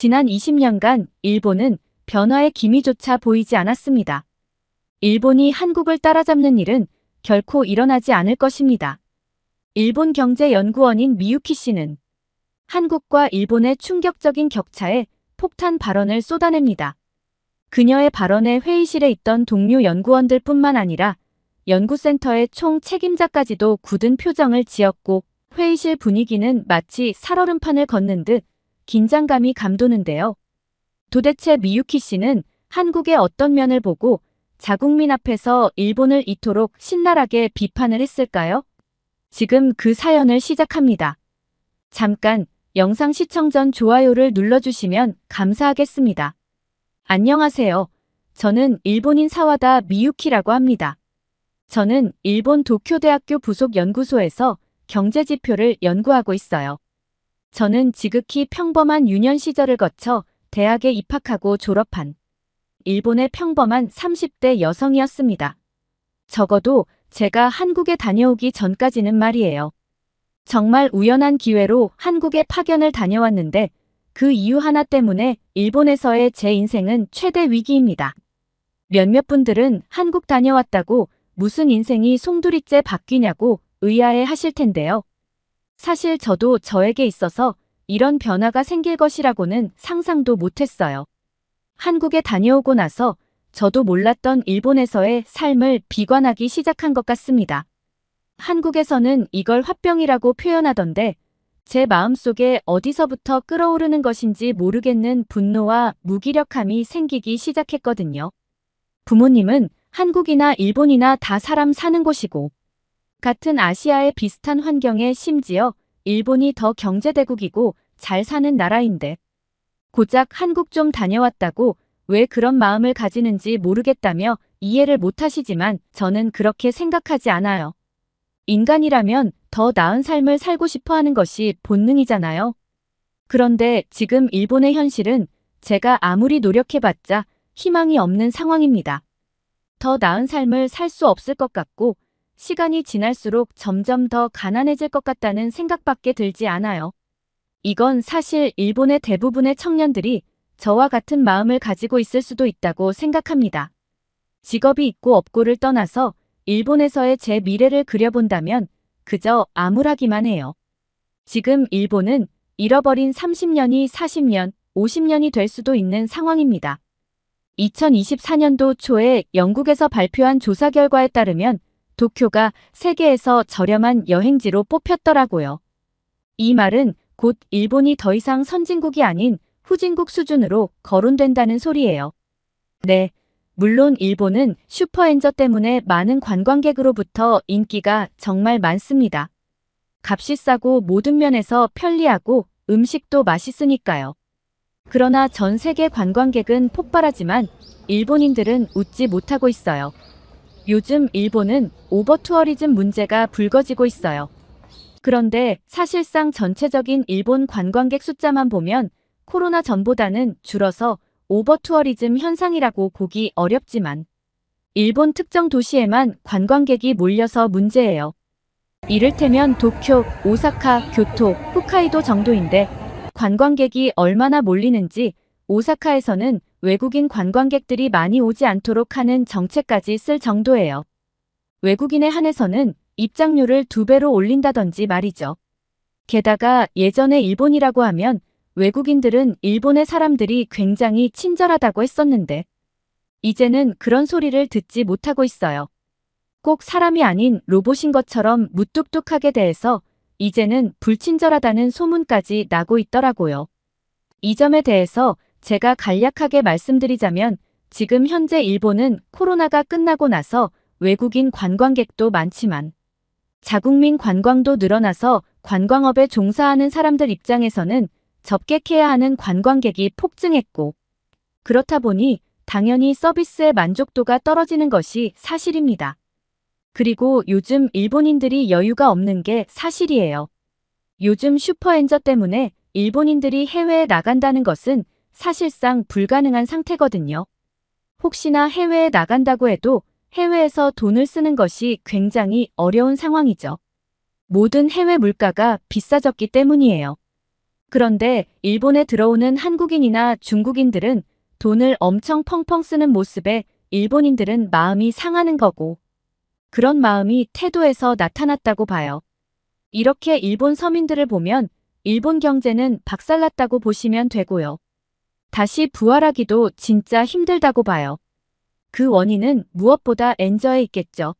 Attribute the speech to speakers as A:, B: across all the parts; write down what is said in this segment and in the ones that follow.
A: 지난 20년간 일본은 변화의 기미조차 보이지 않았습니다. 일본이 한국을 따라잡는 일은 결코 일어나지 않을 것입니다. 일본 경제연구원인 미유키 씨는 한국과 일본의 충격적인 격차에 폭탄 발언을 쏟아냅니다. 그녀의 발언에 회의실에 있던 동료 연구원들 뿐만 아니라 연구센터의 총 책임자까지도 굳은 표정을 지었고 회의실 분위기는 마치 살얼음판을 걷는 듯 긴장감이 감도는데요. 도대체 미유키 씨는 한국의 어떤 면을 보고 자국민 앞에서 일본을 이토록 신랄하게 비판을 했을까요? 지금 그 사연을 시작합니다. 잠깐 영상 시청 전 좋아요를 눌러주시면 감사하겠습니다. 안녕하세요. 저는 일본인 사와다 미유키라고 합니다. 저는 일본 도쿄대학교 부속연구소에서 경제지표를 연구하고 있어요. 저는 지극히 평범한 유년 시절을 거쳐 대학에 입학하고 졸업한 일본의 평범한 30대 여성이었습니다. 적어도 제가 한국에 다녀오기 전까지는 말이에요. 정말 우연한 기회로 한국에 파견을 다녀왔는데 그 이유 하나 때문에 일본에서의 제 인생은 최대 위기입니다. 몇몇 분들은 한국 다녀왔다고 무슨 인생이 송두리째 바뀌냐고 의아해 하실 텐데요. 사실 저도 저에게 있어서 이런 변화가 생길 것이라고는 상상도 못했어요. 한국에 다녀오고 나서 저도 몰랐던 일본에서의 삶을 비관하기 시작한 것 같습니다. 한국에서는 이걸 화병이라고 표현하던데 제 마음속에 어디서부터 끓어오르는 것인지 모르겠는 분노와 무기력함이 생기기 시작했거든요. 부모님은 한국이나 일본이나 다 사람 사는 곳이고 같은 아시아의 비슷한 환경에 심지어 일본이 더 경제대국이고 잘 사는 나라인데 고작 한국 좀 다녀왔다고 왜 그런 마음을 가지는지 모르겠다며 이해를 못하시지만 저는 그렇게 생각하지 않아요. 인간이라면 더 나은 삶을 살고 싶어 하는 것이 본능이잖아요. 그런데 지금 일본의 현실은 제가 아무리 노력해봤자 희망이 없는 상황입니다. 더 나은 삶을 살 수 없을 것 같고 시간이 지날수록 점점 더 가난해질 것 같다는 생각밖에 들지 않아요. 이건 사실 일본의 대부분의 청년들이 저와 같은 마음을 가지고 있을 수도 있다고 생각합니다. 직업이 있고 없고를 떠나서 일본에서의 제 미래를 그려본다면 그저 암울하기만 해요. 지금 일본은 잃어버린 30년이 40년, 50년이 될 수도 있는 상황입니다. 2024년도 초에 영국에서 발표한 조사 결과에 따르면 도쿄가 세계에서 저렴한 여행지로 뽑혔더라고요. 이 말은 곧 일본이 더 이상 선진국이 아닌 후진국 수준으로 거론된다는 소리예요. 네, 물론 일본은 슈퍼엔저 때문에 많은 관광객으로부터 인기가 정말 많습니다. 값이 싸고 모든 면에서 편리하고 음식도 맛있으니까요. 그러나 전 세계 관광객은 폭발하지만 일본인들은 웃지 못하고 있어요. 요즘 일본은 오버투어리즘 문제가 불거지고 있어요. 그런데 사실상 전체적인 일본 관광객 숫자만 보면 코로나 전보다는 줄어서 오버투어리즘 현상이라고 보기 어렵지만 일본 특정 도시에만 관광객이 몰려서 문제예요. 이를테면 도쿄, 오사카, 교토, 홋카이도 정도인데 관광객이 얼마나 몰리는지 오사카에서는 외국인 관광객들이 많이 오지 않도록 하는 정책까지 쓸 정도예요. 외국인에 한해서는 입장료를 2배로 올린다든지 말이죠. 게다가 예전에 일본이라고 하면 외국인들은 일본의 사람들이 굉장히 친절하다고 했었는데 이제는 그런 소리를 듣지 못하고 있어요. 꼭 사람이 아닌 로봇인 것처럼 무뚝뚝하게 대해서 이제는 불친절하다는 소문까지 나고 있더라고요. 이 점에 대해서 제가 간략하게 말씀드리자면 지금 현재 일본은 코로나가 끝나고 나서 외국인 관광객도 많지만 자국민 관광도 늘어나서 관광업에 종사하는 사람들 입장에서는 접객해야 하는 관광객이 폭증했고 그렇다 보니 당연히 서비스의 만족도가 떨어지는 것이 사실입니다. 그리고 요즘 일본인들이 여유가 없는 게 사실이에요. 요즘 슈퍼엔저 때문에 일본인들이 해외에 나간다는 것은 사실상 불가능한 상태거든요. 혹시나 해외에 나간다고 해도 해외에서 돈을 쓰는 것이 굉장히 어려운 상황이죠. 모든 해외 물가가 비싸졌기 때문이에요. 그런데 일본에 들어오는 한국인이나 중국인들은 돈을 엄청 펑펑 쓰는 모습에 일본인들은 마음이 상하는 거고, 그런 마음이 태도에서 나타났다고 봐요. 이렇게 일본 서민들을 보면 일본 경제는 박살났다고 보시면 되고요. 다시 부활하기도 진짜 힘들다고 봐요. 그 원인은 무엇보다 엔저에 있겠죠.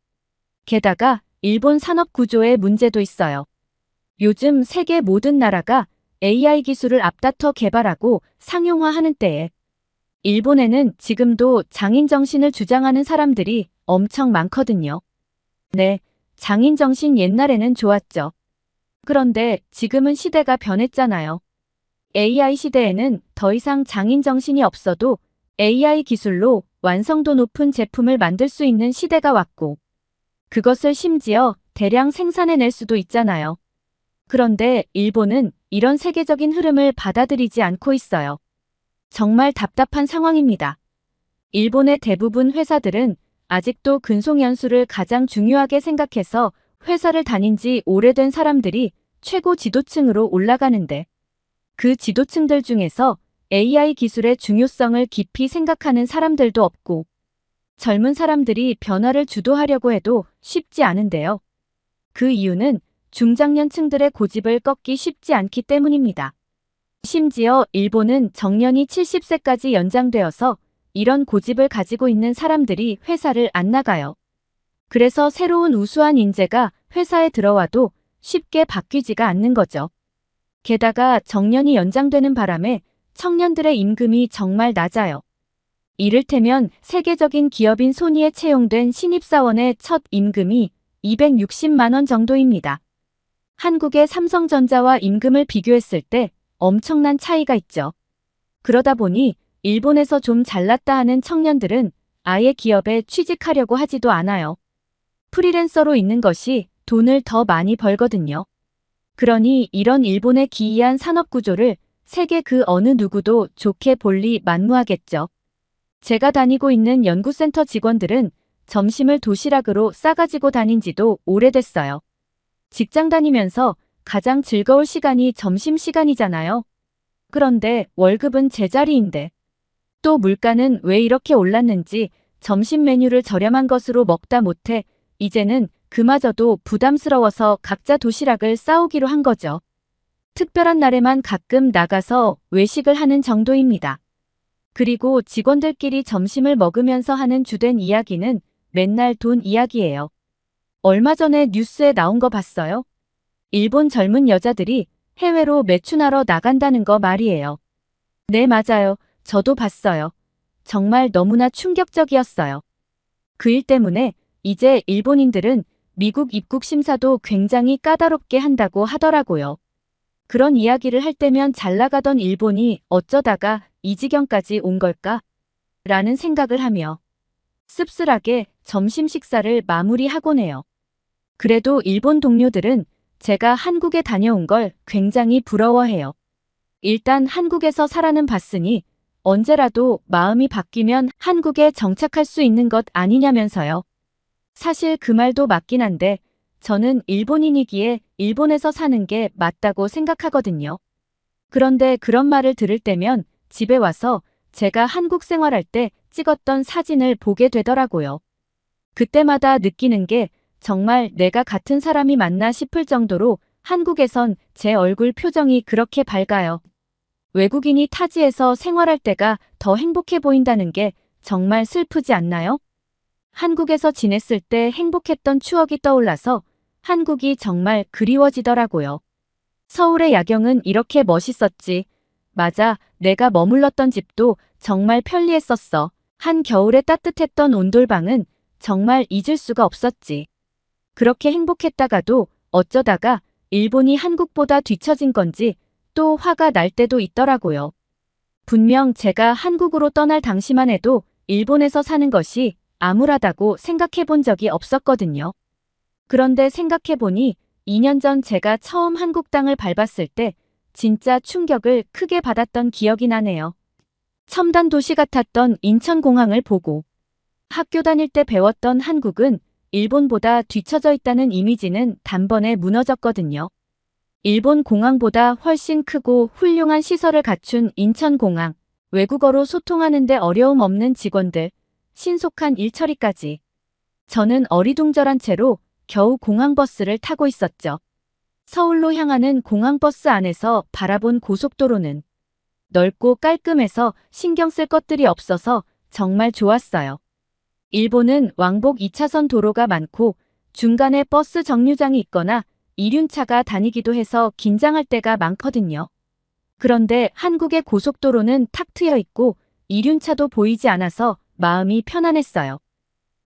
A: 게다가 일본 산업 구조의 문제도 있어요. 요즘 세계 모든 나라가 AI 기술을 앞다퉈 개발하고 상용화하는 때에 일본에는 지금도 장인 정신을 주장하는 사람들이 엄청 많거든요. 네, 장인 정신 옛날에는 좋았죠. 그런데 지금은 시대가 변했잖아요. AI 시대에는 더 이상 장인 정신이 없어도 AI 기술로 완성도 높은 제품을 만들 수 있는 시대가 왔고, 그것을 심지어 대량 생산해낼 수도 있잖아요. 그런데 일본은 이런 세계적인 흐름을 받아들이지 않고 있어요. 정말 답답한 상황입니다. 일본의 대부분 회사들은 아직도 근속연수를 가장 중요하게 생각해서 회사를 다닌 지 오래된 사람들이 최고 지도층으로 올라가는데, 그 지도층들 중에서 AI 기술의 중요성을 깊이 생각하는 사람들도 없고, 젊은 사람들이 변화를 주도하려고 해도 쉽지 않은데요. 그 이유는 중장년층들의 고집을 꺾기 쉽지 않기 때문입니다. 심지어 일본은 정년이 70세까지 연장되어서 이런 고집을 가지고 있는 사람들이 회사를 안 나가요. 그래서 새로운 우수한 인재가 회사에 들어와도 쉽게 바뀌지가 않는 거죠. 게다가 정년이 연장되는 바람에 청년들의 임금이 정말 낮아요. 이를테면 세계적인 기업인 소니에 채용된 신입사원의 첫 임금이 260만 원 정도입니다. 한국의 삼성전자와 임금을 비교했을 때 엄청난 차이가 있죠. 그러다 보니 일본에서 좀 잘났다 하는 청년들은 아예 기업에 취직하려고 하지도 않아요. 프리랜서로 있는 것이 돈을 더 많이 벌거든요. 그러니 이런 일본의 기이한 산업구조를 세계 그 어느 누구도 좋게 볼 리 만무하겠죠. 제가 다니고 있는 연구센터 직원들은 점심을 도시락으로 싸가지고 다닌 지도 오래됐어요. 직장 다니면서 가장 즐거울 시간이 점심시간이잖아요. 그런데 월급은 제자리인데, 또 물가는 왜 이렇게 올랐는지 점심 메뉴를 저렴한 것으로 먹다 못해 이제는 그마저도 부담스러워서 각자 도시락을 싸오기로 한 거죠. 특별한 날에만 가끔 나가서 외식을 하는 정도입니다. 그리고 직원들끼리 점심을 먹으면서 하는 주된 이야기는 맨날 돈 이야기예요. 얼마 전에 뉴스에 나온 거 봤어요? 일본 젊은 여자들이 해외로 매춘하러 나간다는 거 말이에요. 네, 맞아요. 저도 봤어요. 정말 너무나 충격적이었어요. 그 일 때문에 이제 일본인들은 미국 입국 심사도 굉장히 까다롭게 한다고 하더라고요. 그런 이야기를 할 때면 잘 나가던 일본이 어쩌다가 이 지경까지 온 걸까? 라는 생각을 하며 씁쓸하게 점심 식사를 마무리하곤 해요. 그래도 일본 동료들은 제가 한국에 다녀온 걸 굉장히 부러워해요. 일단 한국에서 살아는 봤으니 언제라도 마음이 바뀌면 한국에 정착할 수 있는 것 아니냐면서요. 사실 그 말도 맞긴 한데 저는 일본인이기에 일본에서 사는 게 맞다고 생각하거든요. 그런데 그런 말을 들을 때면 집에 와서 제가 한국 생활할 때 찍었던 사진을 보게 되더라고요. 그때마다 느끼는 게 정말 내가 같은 사람이 맞나 싶을 정도로 한국에선 제 얼굴 표정이 그렇게 밝아요. 외국인이 타지에서 생활할 때가 더 행복해 보인다는 게 정말 슬프지 않나요? 한국에서 지냈을 때 행복했던 추억이 떠올라서 한국이 정말 그리워지더라고요. 서울의 야경은 이렇게 멋있었지. 맞아, 내가 머물렀던 집도 정말 편리했었어. 한겨울에 따뜻했던 온돌방은 정말 잊을 수가 없었지. 그렇게 행복했다가도 어쩌다가 일본이 한국보다 뒤처진 건지 또 화가 날 때도 있더라고요. 분명 제가 한국으로 떠날 당시만 해도 일본에서 사는 것이 암울하다고 생각해 본 적이 없었거든요. 그런데 생각해보니 2년 전 제가 처음 한국 땅을 밟았을 때 진짜 충격을 크게 받았던 기억이 나네요. 첨단 도시 같았던 인천공항을 보고 학교 다닐 때 배웠던 한국은 일본보다 뒤처져 있다는 이미지는 단번에 무너졌거든요. 일본 공항보다 훨씬 크고 훌륭한 시설을 갖춘 인천공항, 외국어로 소통하는데 어려움 없는 직원들, 신속한 일처리까지. 저는 어리둥절한 채로 겨우 공항버스를 타고 있었죠. 서울로 향하는 공항버스 안에서 바라본 고속도로는 넓고 깔끔해서 신경 쓸 것들이 없어서 정말 좋았어요. 일본은 왕복 2차선 도로가 많고 중간에 버스 정류장이 있거나 이륜차가 다니기도 해서 긴장할 때가 많거든요. 그런데 한국의 고속도로는 탁 트여 있고 이륜차도 보이지 않아서 마음이 편안했어요.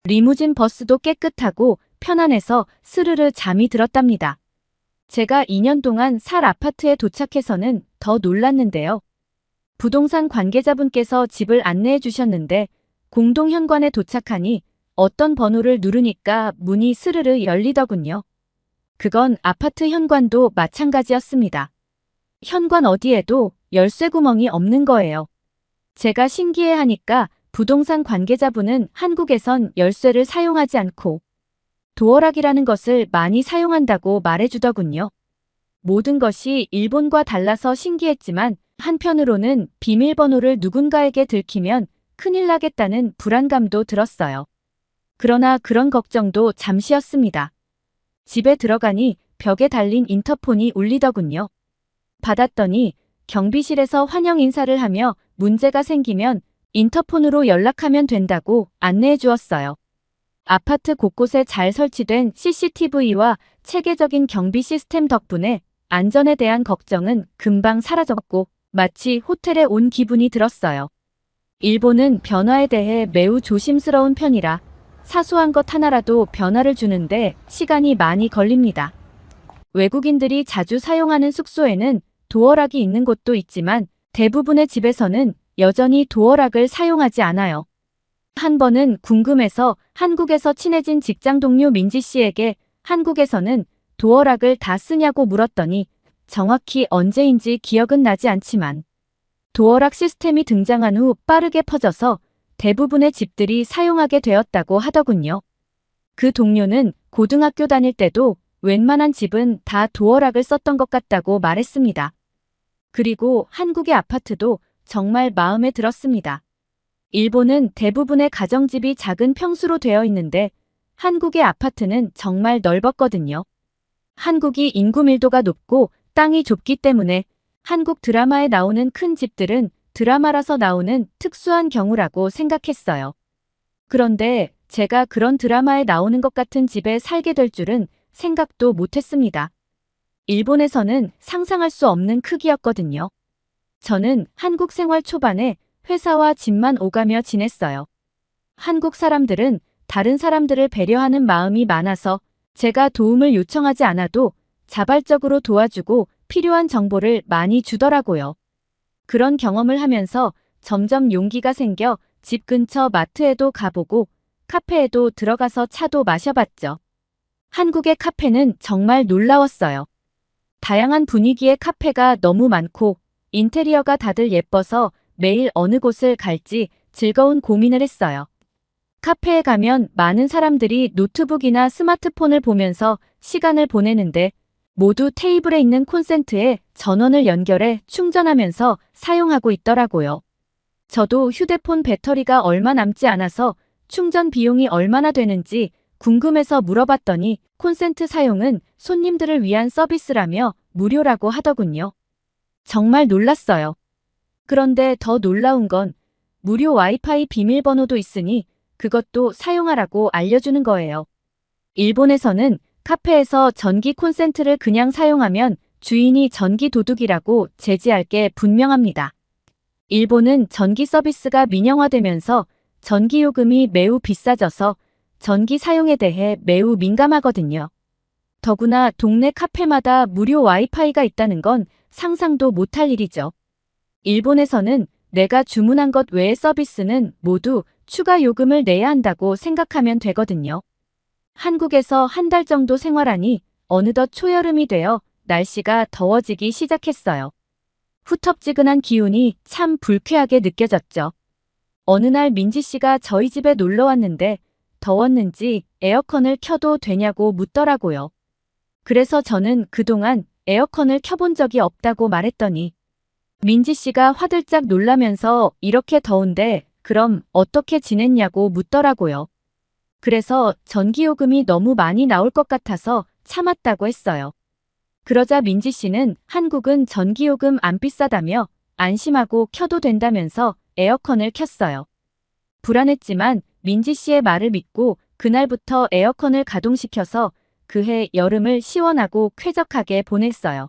A: 리무진 버스도 깨끗하고 편안해서 스르르 잠이 들었답니다. 제가 2년 동안 살 아파트에 도착해서는 더 놀랐는데요. 부동산 관계자분께서 집을 안내해 주셨는데 공동현관에 도착하니 어떤 번호를 누르니까 문이 스르르 열리더군요. 그건 아파트 현관도 마찬가지였습니다. 현관 어디에도 열쇠 구멍이 없는 거예요. 제가 신기해하니까 부동산 관계자분은 한국에선 열쇠를 사용하지 않고 도어락이라는 것을 많이 사용한다고 말해주더군요. 모든 것이 일본과 달라서 신기했지만 한편으로는 비밀번호를 누군가에게 들키면 큰일 나겠다는 불안감도 들었어요. 그러나 그런 걱정도 잠시였습니다. 집에 들어가니 벽에 달린 인터폰이 울리더군요. 받았더니 경비실에서 환영 인사를 하며 문제가 생기면 인터폰으로 연락하면 된다고 안내해 주었어요. 아파트 곳곳에 잘 설치된 CCTV와 체계적인 경비 시스템 덕분에 안전에 대한 걱정은 금방 사라졌고 마치 호텔에 온 기분이 들었어요. 일본은 변화에 대해 매우 조심스러운 편이라 사소한 것 하나라도 변화를 주는데 시간이 많이 걸립니다. 외국인들이 자주 사용하는 숙소에는 도어락이 있는 곳도 있지만 대부분의 집에서는 여전히 도어락을 사용하지 않아요. 한 번은 궁금해서 한국에서 친해진 직장 동료 민지 씨에게 한국에서는 도어락을 다 쓰냐고 물었더니 정확히 언제인지 기억은 나지 않지만 도어락 시스템이 등장한 후 빠르게 퍼져서 대부분의 집들이 사용하게 되었다고 하더군요. 그 동료는 고등학교 다닐 때도 웬만한 집은 다 도어락을 썼던 것 같다고 말했습니다. 그리고 한국의 아파트도 정말 마음에 들었습니다. 일본은 대부분의 가정집이 작은 평수로 되어 있는데 한국의 아파트는 정말 넓었거든요. 한국이 인구 밀도가 높고 땅이 좁기 때문에 한국 드라마에 나오는 큰 집들은 드라마라서 나오는 특수한 경우라고 생각했어요. 그런데 제가 그런 드라마에 나오는 것 같은 집에 살게 될 줄은 생각도 못했습니다. 일본에서는 상상할 수 없는 크기였거든요. 저는 한국 생활 초반에 회사와 집만 오가며 지냈어요. 한국 사람들은 다른 사람들을 배려하는 마음이 많아서 제가 도움을 요청하지 않아도 자발적으로 도와주고 필요한 정보를 많이 주더라고요. 그런 경험을 하면서 점점 용기가 생겨 집 근처 마트에도 가보고 카페에도 들어가서 차도 마셔봤죠. 한국의 카페는 정말 놀라웠어요. 다양한 분위기의 카페가 너무 많고 인테리어가 다들 예뻐서 매일 어느 곳을 갈지 즐거운 고민을 했어요. 카페에 가면 많은 사람들이 노트북이나 스마트폰을 보면서 시간을 보내는데 모두 테이블에 있는 콘센트에 전원을 연결해 충전하면서 사용하고 있더라고요. 저도 휴대폰 배터리가 얼마 남지 않아서 충전 비용이 얼마나 되는지 궁금해서 물어봤더니 콘센트 사용은 손님들을 위한 서비스라며 무료라고 하더군요. 정말 놀랐어요. 그런데 더 놀라운 건 무료 와이파이 비밀번호도 있으니 그것도 사용하라고 알려주는 거예요. 일본에서는 카페에서 전기 콘센트를 그냥 사용하면 주인이 전기 도둑이라고 제지할 게 분명합니다. 일본은 전기 서비스가 민영화되면서 전기 요금이 매우 비싸져서 전기 사용에 대해 매우 민감하거든요. 더구나 동네 카페마다 무료 와이파이가 있다는 건 상상도 못할 일이죠. 일본에서는 내가 주문한 것 외의 서비스는 모두 추가 요금을 내야 한다고 생각하면 되거든요. 한국에서 한 달 정도 생활하니 어느덧 초여름이 되어 날씨가 더워지기 시작했어요. 후텁지근한 기운이 참 불쾌하게 느껴졌죠. 어느 날 민지 씨가 저희 집에 놀러 왔는데 더웠는지 에어컨을 켜도 되냐고 묻더라고요. 그래서 저는 그동안 에어컨을 켜본 적이 없다고 말했더니 민지 씨가 화들짝 놀라면서 이렇게 더운데 그럼 어떻게 지냈냐고 묻더라고요. 그래서 전기요금이 너무 많이 나올 것 같아서 참았다고 했어요. 그러자 민지 씨는 한국은 전기요금 안 비싸다며 안심하고 켜도 된다면서 에어컨을 켰어요. 불안했지만 민지 씨의 말을 믿고 그날부터 에어컨을 가동시켜서 그해 여름을 시원하고 쾌적하게 보냈어요.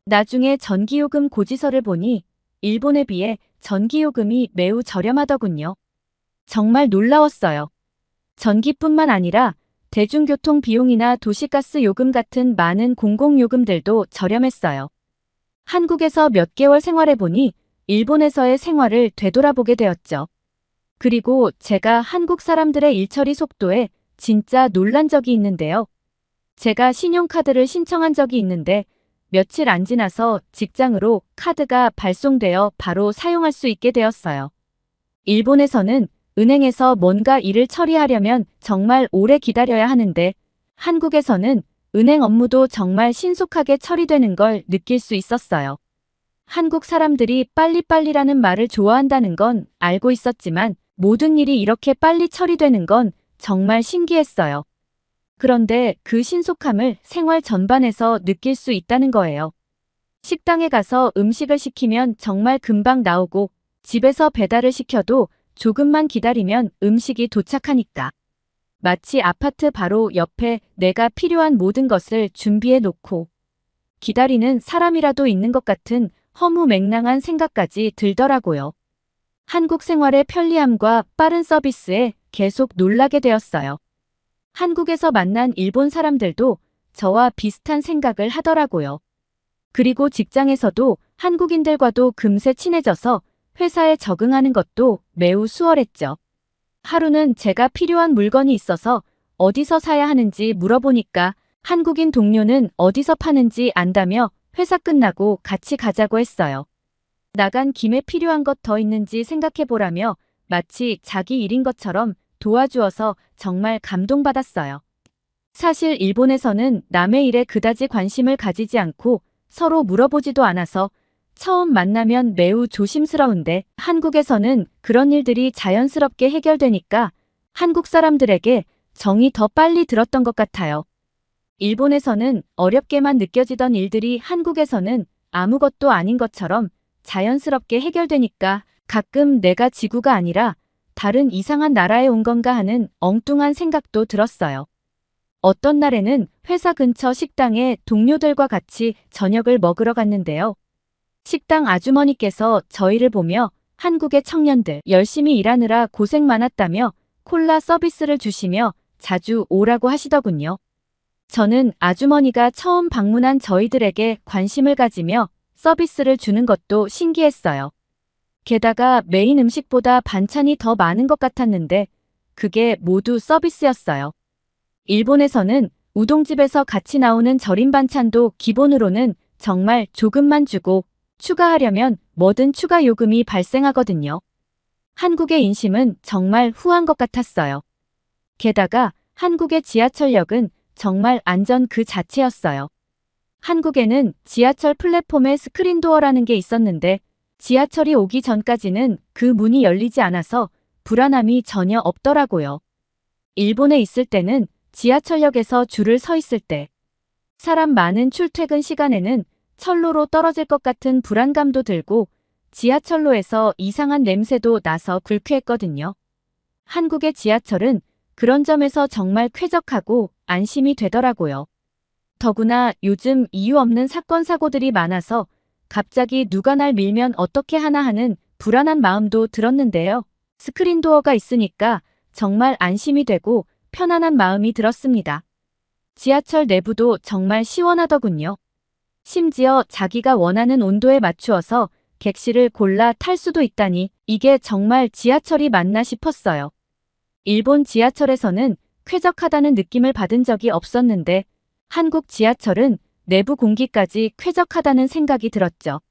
A: 나중에 전기요금 고지서를 보니 일본에 비해 전기요금이 매우 저렴하더군요. 정말 놀라웠어요. 전기뿐만 아니라 대중교통 비용이나 도시가스 요금 같은 많은 공공요금들도 저렴했어요. 한국에서 몇 개월 생활해보니 일본에서의 생활을 되돌아보게 되었죠. 그리고 제가 한국 사람들의 일처리 속도에 진짜 놀란 적이 있는데요. 제가 신용카드를 신청한 적이 있는데 며칠 안 지나서 직장으로 카드가 발송되어 바로 사용할 수 있게 되었어요. 일본에서는 은행에서 뭔가 일을 처리하려면 정말 오래 기다려야 하는데 한국에서는 은행 업무도 정말 신속하게 처리되는 걸 느낄 수 있었어요. 한국 사람들이 빨리빨리라는 말을 좋아한다는 건 알고 있었지만 모든 일이 이렇게 빨리 처리되는 건 정말 신기했어요. 그런데 그 신속함을 생활 전반에서 느낄 수 있다는 거예요. 식당에 가서 음식을 시키면 정말 금방 나오고 집에서 배달을 시켜도 조금만 기다리면 음식이 도착하니까. 마치 아파트 바로 옆에 내가 필요한 모든 것을 준비해 놓고 기다리는 사람이라도 있는 것 같은 허무맹랑한 생각까지 들더라고요. 한국 생활의 편리함과 빠른 서비스에 계속 놀라게 되었어요. 한국에서 만난 일본 사람들도 저와 비슷한 생각을 하더라고요. 그리고 직장에서도 한국인들과도 금세 친해져서 회사에 적응하는 것도 매우 수월했죠. 하루는 제가 필요한 물건이 있어서 어디서 사야 하는지 물어보니까 한국인 동료는 어디서 파는지 안다며 회사 끝나고 같이 가자고 했어요. 나간 김에 필요한 것 더 있는지 생각해보라며 마치 자기 일인 것처럼 도와주어서 정말 감동받았어요. 사실 일본에서는 남의 일에 그다지 관심을 가지지 않고 서로 물어보지도 않아서 처음 만나면 매우 조심스러운데 한국에서는 그런 일들이 자연스럽게 해결되니까 한국 사람들에게 정이 더 빨리 들었던 것 같아요. 일본에서는 어렵게만 느껴지던 일들이 한국에서는 아무것도 아닌 것처럼 자연스럽게 해결되니까 가끔 내가 지구가 아니라 다른 이상한 나라에 온 건가 하는 엉뚱한 생각도 들었어요. 어떤 날에는 회사 근처 식당에 동료들과 같이 저녁을 먹으러 갔는데요. 식당 아주머니께서 저희를 보며 한국의 청년들 열심히 일하느라 고생 많았다며 콜라 서비스를 주시며 자주 오라고 하시더군요. 저는 아주머니가 처음 방문한 저희들에게 관심을 가지며 서비스를 주는 것도 신기했어요. 게다가 메인 음식보다 반찬이 더 많은 것 같았는데 그게 모두 서비스였어요. 일본에서는 우동집에서 같이 나오는 절임 반찬도 기본으로는 정말 조금만 주고 추가하려면 뭐든 추가 요금이 발생하거든요. 한국의 인심은 정말 후한 것 같았어요. 게다가 한국의 지하철역은 정말 안전 그 자체였어요. 한국에는 지하철 플랫폼에 스크린도어라는 게 있었는데 지하철이 오기 전까지는 그 문이 열리지 않아서 불안함이 전혀 없더라고요. 일본에 있을 때는 지하철역에서 줄을 서 있을 때 사람 많은 출퇴근 시간에는 철로로 떨어질 것 같은 불안감도 들고 지하철로에서 이상한 냄새도 나서 불쾌했거든요. 한국의 지하철은 그런 점에서 정말 쾌적하고 안심이 되더라고요. 더구나 요즘 이유 없는 사건 사고들이 많아서 갑자기 누가 날 밀면 어떻게 하나 하는 불안한 마음도 들었는데요. 스크린도어가 있으니까 정말 안심이 되고 편안한 마음이 들었습니다. 지하철 내부도 정말 시원하더군요. 심지어 자기가 원하는 온도에 맞추어서 객실을 골라 탈 수도 있다니 이게 정말 지하철이 맞나 싶었어요. 일본 지하철에서는 쾌적하다는 느낌을 받은 적이 없었는데 한국 지하철은 내부 공기까지 쾌적하다는 생각이 들었죠.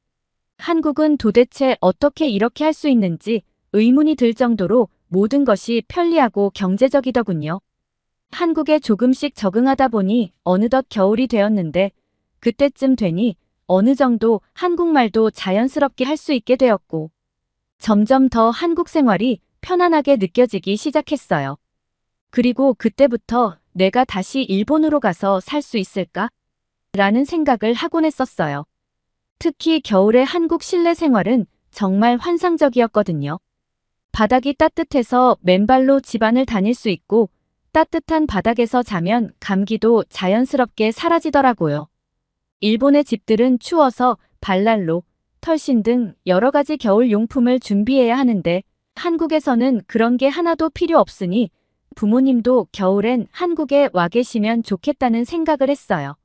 A: 한국은 도대체 어떻게 이렇게 할 수 있는지 의문이 들 정도로 모든 것이 편리하고 경제적이더군요. 한국에 조금씩 적응하다 보니 어느덧 겨울이 되었는데 그때쯤 되니 어느 정도 한국말도 자연스럽게 할 수 있게 되었고, 점점 더 한국 생활이 편안하게 느껴지기 시작했어요. 그리고 그때부터 내가 다시 일본으로 가서 살 수 있을까? 라는 생각을 하곤 했었어요. 특히 겨울의 한국 실내 생활은 정말 환상적이었거든요. 바닥이 따뜻해서 맨발로 집안을 다닐 수 있고 따뜻한 바닥에서 자면 감기도 자연스럽게 사라지더라고요. 일본의 집들은 추워서 발난로, 털신 등 여러 가지 겨울 용품을 준비해야 하는데 한국에서는 그런 게 하나도 필요 없으니 부모님도 겨울엔 한국에 와 계시면 좋겠다는 생각을 했어요.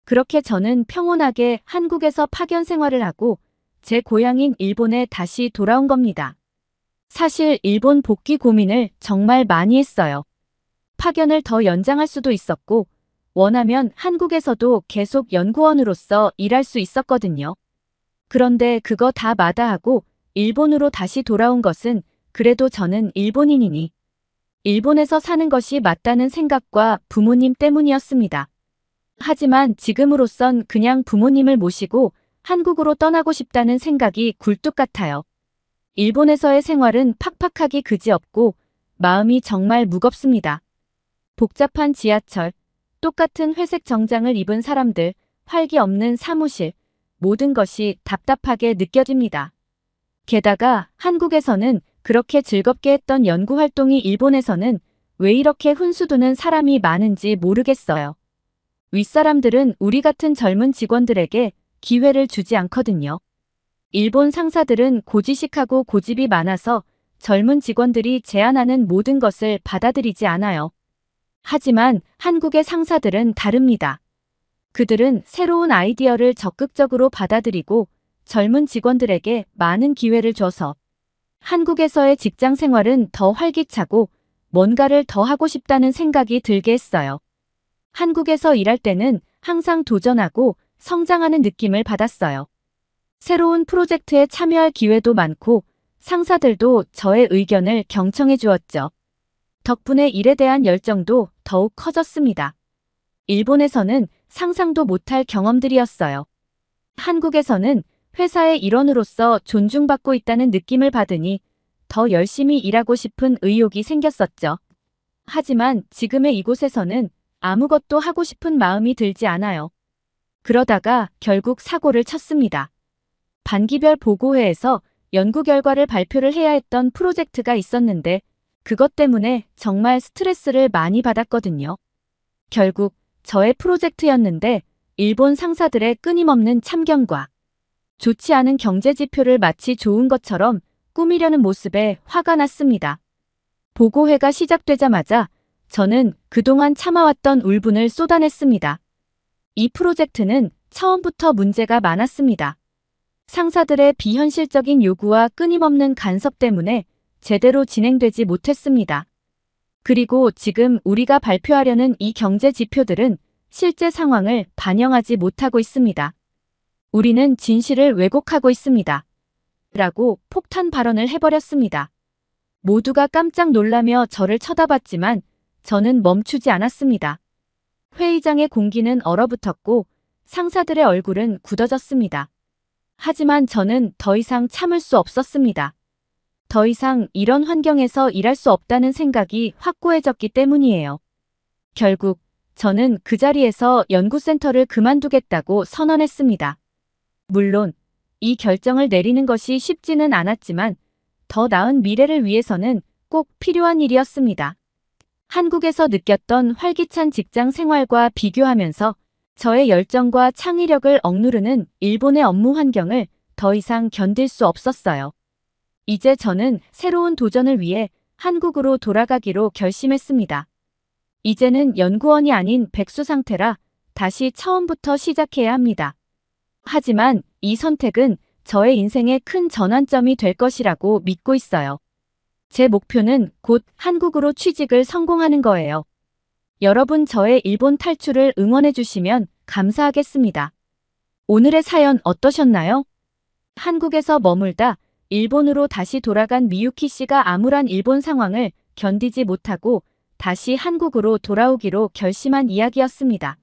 A: 그렇게 저는 평온하게 한국에서 파견 생활을 하고 제 고향인 일본에 다시 돌아온 겁니다. 사실 일본 복귀 고민을 정말 많이 했어요. 파견을 더 연장할 수도 있었고 원하면 한국에서도 계속 연구원으로서 일할 수 있었거든요. 그런데 그거 다 마다하고 일본으로 다시 돌아온 것은 그래도 저는 일본인이니 일본에서 사는 것이 맞다는 생각과 부모님 때문이었습니다. 하지만 지금으로선 그냥 부모님을 모시고 한국으로 떠나고 싶다는 생각이 굴뚝 같아요. 일본에서의 생활은 팍팍하기 그지없고 마음이 정말 무겁습니다. 복잡한 지하철, 똑같은 회색 정장을 입은 사람들, 활기 없는 사무실, 모든 것이 답답하게 느껴집니다. 게다가 한국에서는 그렇게 즐겁게 했던 연구 활동이 일본에서는 왜 이렇게 훈수두는 사람이 많은지 모르겠어요. 윗사람들은 우리 같은 젊은 직원들에게 기회를 주지 않거든요. 일본 상사들은 고지식하고 고집이 많아서 젊은 직원들이 제안하는 모든 것을 받아들이지 않아요. 하지만 한국의 상사들은 다릅니다. 그들은 새로운 아이디어를 적극적으로 받아들이고 젊은 직원들에게 많은 기회를 줘서 한국에서의 직장 생활은 더 활기차고 뭔가를 더 하고 싶다는 생각이 들게 했어요. 한국에서 일할 때는 항상 도전하고 성장하는 느낌을 받았어요. 새로운 프로젝트에 참여할 기회도 많고 상사들도 저의 의견을 경청해 주었죠. 덕분에 일에 대한 열정도 더욱 커졌습니다. 일본에서는 상상도 못할 경험들이었어요. 한국에서는 회사의 일원으로서 존중받고 있다는 느낌을 받으니 더 열심히 일하고 싶은 의욕이 생겼었죠. 하지만 지금의 이곳에서는 아무것도 하고 싶은 마음이 들지 않아요. 그러다가 결국 사고를 쳤습니다. 반기별 보고회에서 연구 결과를 발표를 해야 했던 프로젝트가 있었는데 그것 때문에 정말 스트레스를 많이 받았거든요. 결국 저의 프로젝트였는데 일본 상사들의 끊임없는 참견과 좋지 않은 경제 지표를 마치 좋은 것처럼 꾸미려는 모습에 화가 났습니다. 보고회가 시작되자마자 저는 그동안 참아왔던 울분을 쏟아냈습니다. 이 프로젝트는 처음부터 문제가 많았습니다. 상사들의 비현실적인 요구와 끊임없는 간섭 때문에 제대로 진행되지 못했습니다. 그리고 지금 우리가 발표하려는 이 경제 지표들은 실제 상황을 반영하지 못하고 있습니다. 우리는 진실을 왜곡하고 있습니다. 라고 폭탄 발언을 해버렸습니다. 모두가 깜짝 놀라며 저를 쳐다봤지만 저는 멈추지 않았습니다. 회의장의 공기는 얼어붙었고 상사들의 얼굴은 굳어졌습니다. 하지만 저는 더 이상 참을 수 없었습니다. 더 이상 이런 환경에서 일할 수 없다는 생각이 확고해졌기 때문이에요. 결국 저는 그 자리에서 연구센터를 그만두겠다고 선언했습니다. 물론 이 결정을 내리는 것이 쉽지는 않았지만 더 나은 미래를 위해서는 꼭 필요한 일이었습니다. 한국에서 느꼈던 활기찬 직장 생활과 비교하면서 저의 열정과 창의력을 억누르는 일본의 업무 환경을 더 이상 견딜 수 없었어요. 이제 저는 새로운 도전을 위해 한국으로 돌아가기로 결심했습니다. 이제는 연구원이 아닌 백수 상태라 다시 처음부터 시작해야 합니다. 하지만 이 선택은 저의 인생의 큰 전환점이 될 것이라고 믿고 있어요. 제 목표는 곧 한국으로 취직을 성공하는 거예요. 여러분 저의 일본 탈출을 응원해 주시면 감사하겠습니다. 오늘의 사연 어떠셨나요? 한국에서 머물다 일본으로 다시 돌아간 미유키 씨가 암울한 일본 상황을 견디지 못하고 다시 한국으로 돌아오기로 결심한 이야기였습니다.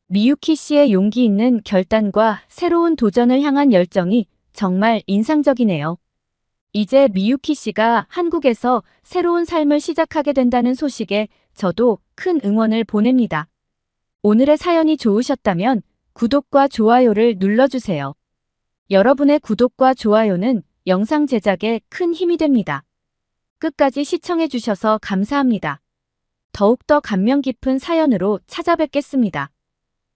A: 미유키 씨의 용기 있는 결단과 새로운 도전을 향한 열정이 정말 인상적이네요. 이제 미유키 씨가 한국에서 새로운 삶을 시작하게 된다는 소식에 저도 큰 응원을 보냅니다. 오늘의 사연이 좋으셨다면 구독과 좋아요를 눌러주세요. 여러분의 구독과 좋아요는 영상 제작에 큰 힘이 됩니다. 끝까지 시청해주셔서 감사합니다. 더욱더 감명 깊은 사연으로 찾아뵙겠습니다.